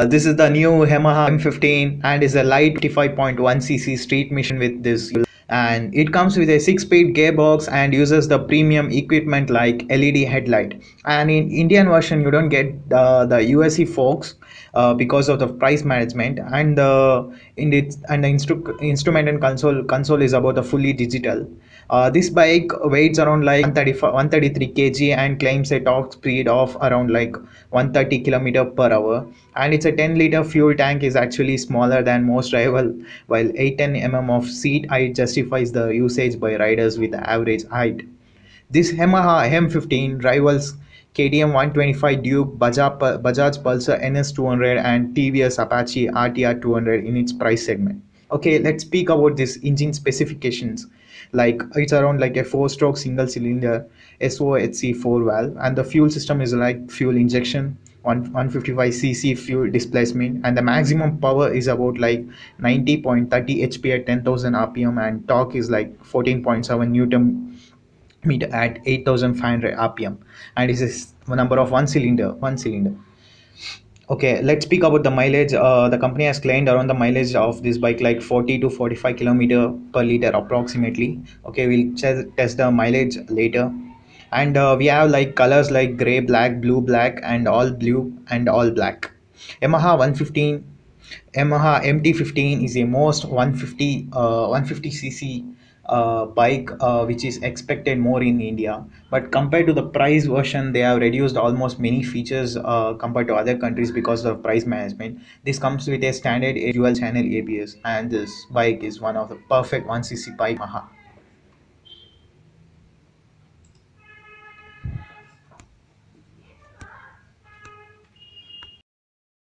This is the new Yamaha M15 and is a light 55.1cc street machine with this, and it comes with a 6-speed gearbox and uses the premium equipment like LED headlight. And in Indian version you don't get the USC forks because of the price management, and the instrument and console is about the fully digital. This bike weighs around like 133 kg and claims a top speed of around like 130 km/h, and it's a 10-liter fuel tank is actually smaller than most rival, while 810 of seat height justifies the usage by riders with average height. This Yamaha M15 rivals KTM 125 Duke, Bajaj Pulsar NS200 and TVS Apache RTR 200 in its price segment. Okay, let's speak about this engine specifications. Like it's around like a 4-stroke single cylinder SOHC 4 valve, and the fuel system is like fuel injection, 155cc fuel displacement, and the maximum power is about like 90.30 HP at 10,000 rpm, and torque is like 14.7 newton meter at 8,500 rpm, and this is a number of one cylinder. Okay, let's speak about the mileage. The company has claimed around the mileage of this bike like 40 to 45 kilometer per liter approximately. Okay, we'll test the mileage later. And we have like colors like gray, black, blue, black, and all blue and all black. Yamaha Yamaha MT15 is a most 150cc bike which is expected more in India, but compared to the price version they have reduced almost many features compared to other countries because of price management. This comes with a standard dual channel ABS, and this bike is one of the perfect 1cc bike Yamaha.